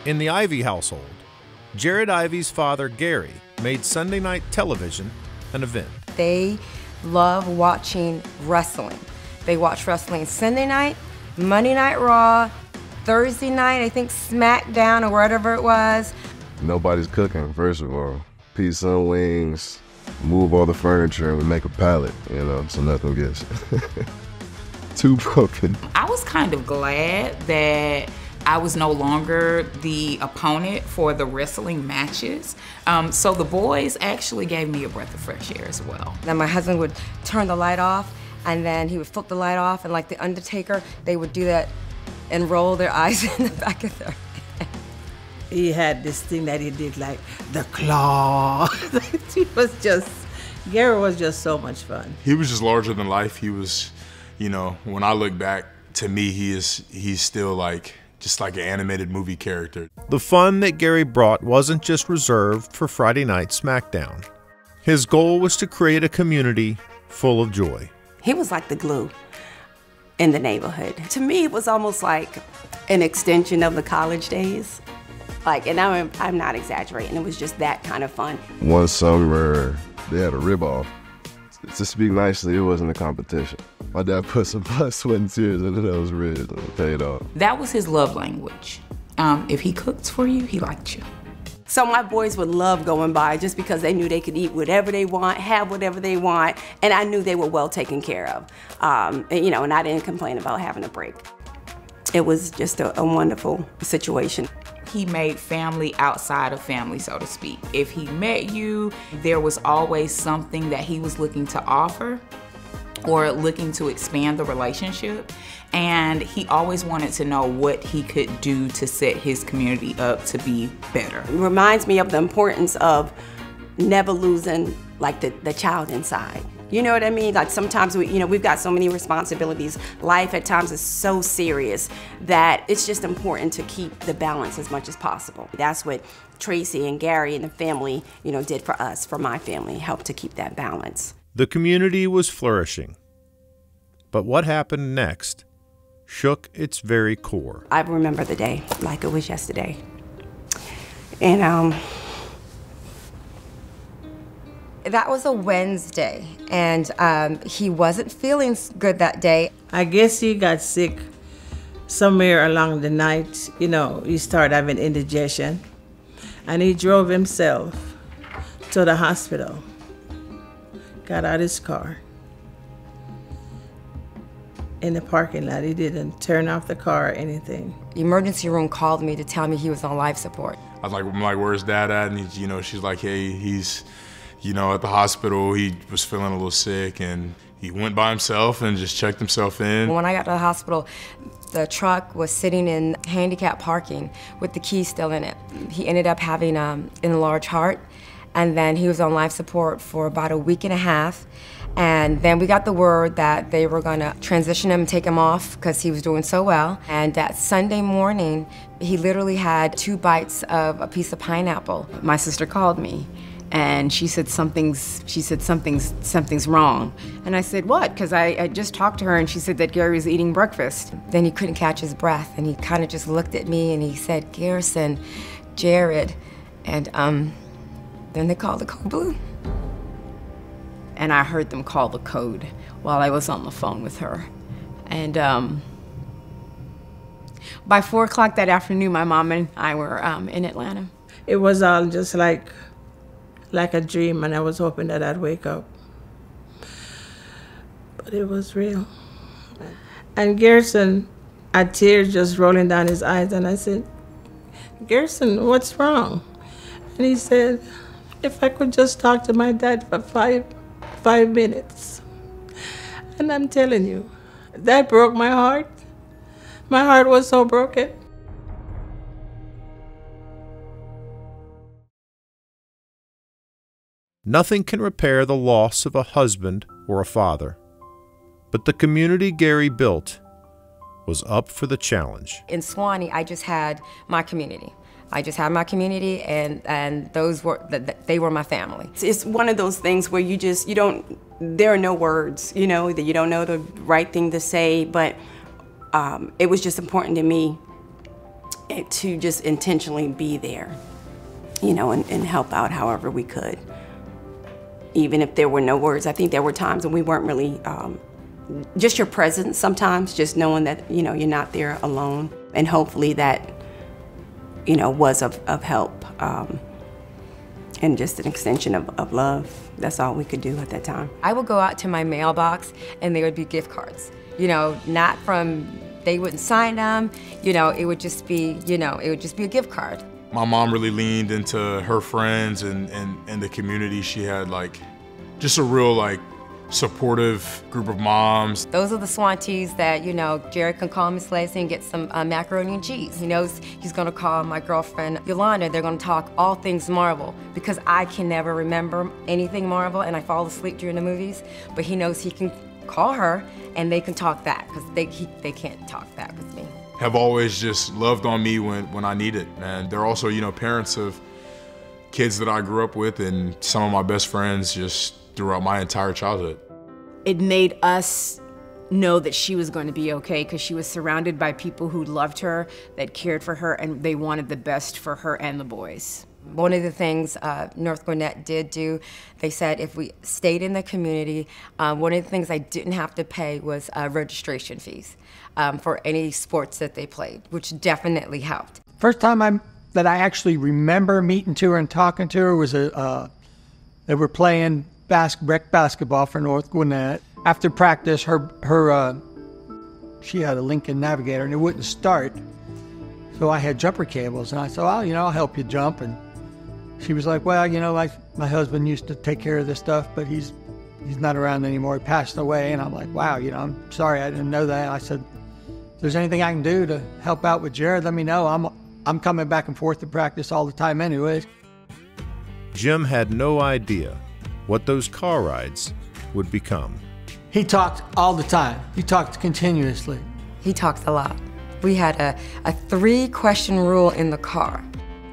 In the Ivey household, Jared Ivey's father, Gary, made Sunday night television an event. They love watching wrestling. They watch wrestling Sunday night, Monday Night Raw, Thursday night, I think SmackDown or whatever it was. Nobody's cooking, first of all. Pizza and wings, move all the furniture, and we make a pallet, so nothing gets too broken. I was kind of glad that I was no longer the opponent for the wrestling matches. So the boys actually gave me a breath of fresh air as well. Then my husband would turn the light off, and then he would flip the light off, and like the Undertaker, they would do that and roll their eyes in the back of their head. He had this thing that he did, like the claw. Gary was just so much fun. He was just larger than life. He was, when I look back, to me, he's still just like an animated movie character. The fun that Gary brought wasn't just reserved for Friday Night SmackDown. His goal was to create a community full of joy. He was like the glue in the neighborhood. To me, it was almost like an extension of the college days. And I'm not exaggerating, it was just that kind of fun. One summer, they had a rib-off. To speak nicely, it wasn't a competition. My dad put some blood, sweat, and tears into those ribs and paid off. That was his love language. If he cooked for you, he liked you. So my boys would love going by just because they knew they could eat whatever they want, have whatever they want, and I knew they were well taken care of. And I didn't complain about having a break. It was just a wonderful situation. He made family outside of family, so to speak. If he met you, there was always something that he was looking to offer or looking to expand the relationship. And he always wanted to know what he could do to set his community up to be better. It reminds me of the importance of never losing the child inside. You know what I mean? Sometimes we've got so many responsibilities. Life at times is so serious that it's just important to keep the balance as much as possible. That's what Tracy and Gary and the family, did for us, for my family, helped to keep that balance. The community was flourishing. But what happened next shook its very core. I remember the day like it was yesterday. And that was a Wednesday, and he wasn't feeling good that day. I guess he got sick somewhere along the night. He started having indigestion, and he drove himself to the hospital, got out his car. In the parking lot, he didn't turn off the car or anything. The emergency room called me to tell me he was on life support. I'm like, where's Dad at? And she's like, hey, he's, at the hospital. He was feeling a little sick, and he went by himself and just checked himself in. When I got to the hospital, the truck was sitting in handicap parking with the key still in it. He ended up having an enlarged heart, and then he was on life support for about a week and a half. And then we got the word that they were gonna transition him and take him off because he was doing so well. And that Sunday morning, he literally had 2 bites of a piece of pineapple. My sister called me, and she said something's wrong. And I said, what? Because I just talked to her, and she said that Gary was eating breakfast. Then he couldn't catch his breath, and he kind of just looked at me, and he said, Garrison, Jared, and then they called the code blue. And I heard them call the code while I was on the phone with her. And by 4 o'clock that afternoon, my mom and I were in Atlanta. It was all just like a dream, and I was hoping that I'd wake up. But it was real. And Garrison had tears just rolling down his eyes, and I said, Garrison, what's wrong? And he said, if I could just talk to my dad for five minutes. And I'm telling you, that broke my heart. My heart was so broken. Nothing can repair the loss of a husband or a father, but the community Gary built was up for the challenge. In Suwanee, I just had my community. And those were, they were my family. It's one of those things where there are no words, that you don't know the right thing to say, but it was just important to me to just intentionally be there, you know, and help out however we could. Even if there were no words, I think there were times when we weren't really, just your presence sometimes, just knowing that, you know, you're not there alone. And hopefully that, you know, was of help and just an extension of love. That's all we could do at that time. I would go out to my mailbox and there would be gift cards, you know, not from, they wouldn't sign them, you know, it would just be, you know, it would just be a gift card. My mom really leaned into her friends and the community. She had like just a real like supportive group of moms. Those are the Swantees that, you know, Jared can call Miss Lacey and get some macaroni and cheese. He knows he's gonna call my girlfriend Yolanda. They're gonna talk all things Marvel because I can never remember anything Marvel and I fall asleep during the movies, but he knows he can call her and they can talk that because they can't talk that with me. Have always just loved on me when I need it. And they're also, you know, parents of kids that I grew up with and some of my best friends just throughout my entire childhood. It made us know that she was going to be okay because she was surrounded by people who loved her, that cared for her, and they wanted the best for her and the boys. One of the things North Gwinnett did do, they said if we stayed in the community, one of the things I didn't have to pay was registration fees for any sports that they played, which definitely helped. First time that I actually remember meeting to her and talking to her was they were playing rec basketball for North Gwinnett. After practice, she had a Lincoln Navigator and it wouldn't start. So I had jumper cables and I said, well, you know, I'll help you jump. And she was like, well, you know, my husband used to take care of this stuff, but he's not around anymore. He passed away. And I'm like, wow, you know, I'm sorry, I didn't know that. I said, if there's anything I can do to help out with Jared, let me know. I'm coming back and forth to practice all the time anyways. Jim had no idea what those car rides would become. He talked all the time. He talked continuously. He talked a lot. We had a 3-question rule in the car.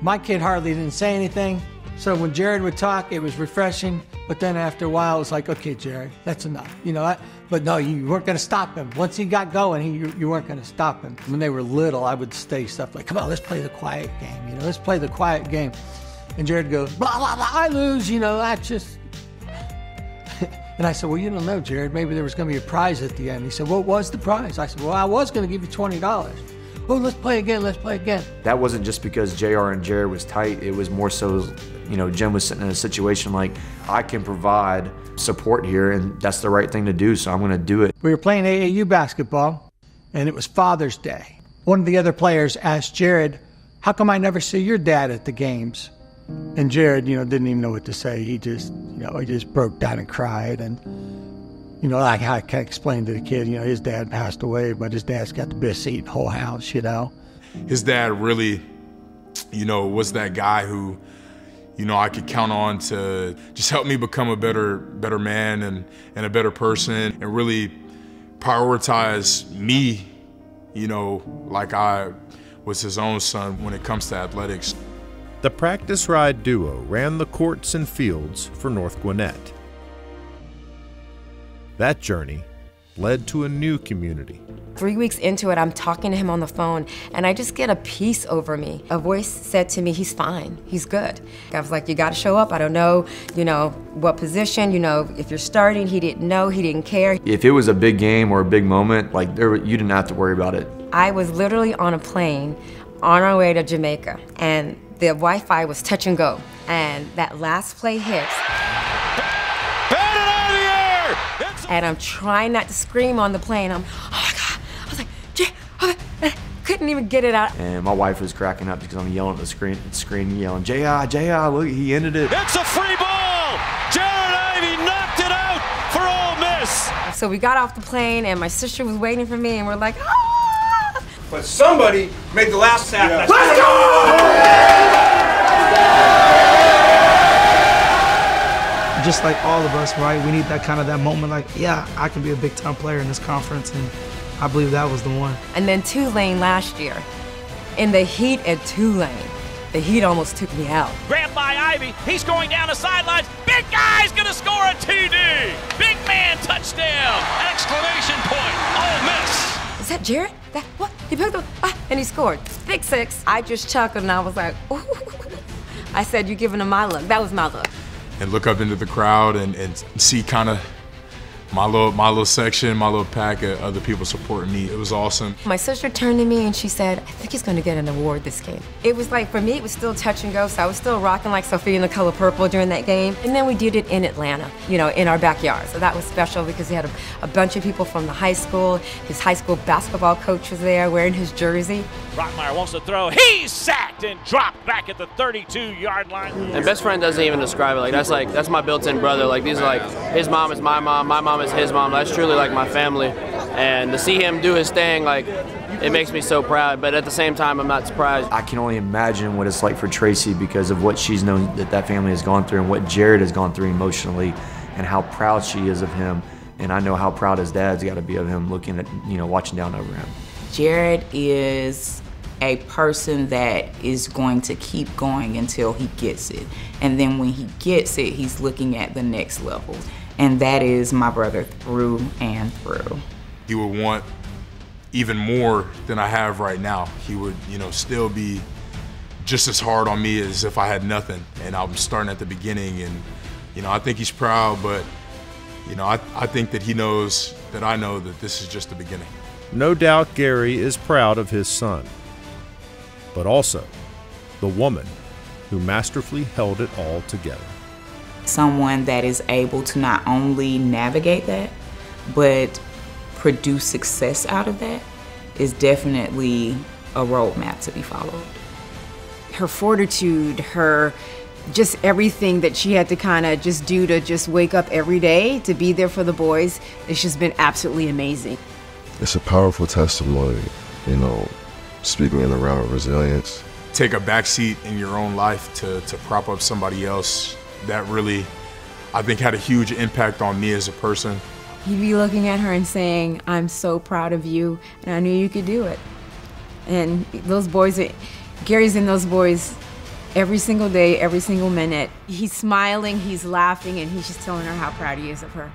My kid hardly didn't say anything, so when Jared would talk, it was refreshing, but then after a while, it was like, okay, Jared, that's enough. You know, but no, you weren't gonna stop him. Once he got going, you weren't gonna stop him. When they were little, I would say stuff like, come on, let's play the quiet game, you know, let's play the quiet game. And Jared goes, blah, blah, blah, I lose, you know, that's just... And I said, well, you don't know, Jared, maybe there was gonna be a prize at the end. He said, what was the prize? I said, well, I was gonna give you $20. Oh, let's play again, let's play again. That wasn't just because JR and Jared was tight, it was more so, you know, Jim was sitting in a situation like, I can provide support here and that's the right thing to do, so I'm gonna do it. We were playing AAU basketball and it was Father's Day. One of the other players asked Jared, how come I never see your dad at the games? And Jared, you know, didn't even know what to say. He just broke down and cried. And, you know, like I can explain to the kid, you know, his dad passed away, but his dad's got the best seat in the whole house, you know. His dad really, you know, was that guy who, you know, I could count on to just help me become a better man and a better person and really prioritize me, you know, like I was his own son when it comes to athletics. The practice ride duo ran the courts and fields for North Gwinnett. That journey led to a new community. 3 weeks into it, I'm talking to him on the phone, and I just get a peace over me. A voice said to me, he's fine, he's good. I was like, you gotta show up. I don't know, you know, what position, you know, if you're starting. He didn't know, he didn't care. If it was a big game or a big moment, like you didn't have to worry about it. I was literally on a plane on our way to Jamaica, and the Wi-Fi was touch and go, and that last play hits. And I'm trying not to scream on the plane. Oh my God. I was like, I couldn't even get it out. And my wife was cracking up because I'm yelling at the screen yelling, J.I., look, he ended it. It's a free ball! Jared Ivey knocked it out for Ole Miss! So we got off the plane, and my sister was waiting for me, and we're like, ah! But somebody made the last sack. Yeah. Let's go! Just like all of us, right? We need that moment like, yeah, I can be a big time player in this conference, and I believe that was the one. And then Tulane last year, in the heat at Tulane, the heat almost took me out. Grabbed by Ivey, he's going down the sidelines. Big guy's gonna score a TD. Big man touchdown! Exclamation point, Ole Miss. Is that Jared? What? he picked up, and he scored. Big 6. I just chuckled and I was like, ooh. I said, you're giving him my look. That was my look. And look up into the crowd and see kind of my little section, my little pack of other people supporting me. It was awesome. My sister turned to me and she said, I think he's gonna get an award this game. It was like, for me, it was still touch and go, so I was still rocking like Sophia in the color purple during that game. And then we did it in Atlanta, you know, in our backyard. So that was special because he had a bunch of people from the high school. His high school basketball coach was there wearing his jersey. Brockmeyer wants to throw. He's sacked and dropped back at the 32-yard line. And best friend doesn't even describe it. That's my built-in brother. Like, these are like, his mom is my mom is his mom. That's truly like my family. And to see him do his thing, like, it makes me so proud. But at the same time, I'm not surprised. I can only imagine what it's like for Tracy because of what she's known that family has gone through and what Jared has gone through emotionally and how proud she is of him. And I know how proud his dad's got to be of him looking at, you know, watching down over him. Jared is a person that is going to keep going until he gets it. And then when he gets it, he's looking at the next level. And that is my brother through and through. He would want even more than I have right now. He would, you know, still be just as hard on me as if I had nothing. And I'm starting at the beginning and, you know, I think he's proud, but, you know, I think that he knows that I know that this is just the beginning. No doubt Gary is proud of his son, but also the woman who masterfully held it all together. Someone that is able to not only navigate that, but produce success out of that is definitely a roadmap to be followed. Her fortitude, her just everything that she had to kind of just do to just wake up every day to be there for the boys, it's just been absolutely amazing. It's a powerful testimony, you know, speaking in the realm of resilience. Take a backseat in your own life to prop up somebody else. That really, I think, had a huge impact on me as a person. He'd be looking at her and saying, I'm so proud of you, and I knew you could do it. And those boys, Gary's in those boys every single day, every single minute. He's smiling, he's laughing, and he's just telling her how proud he is of her.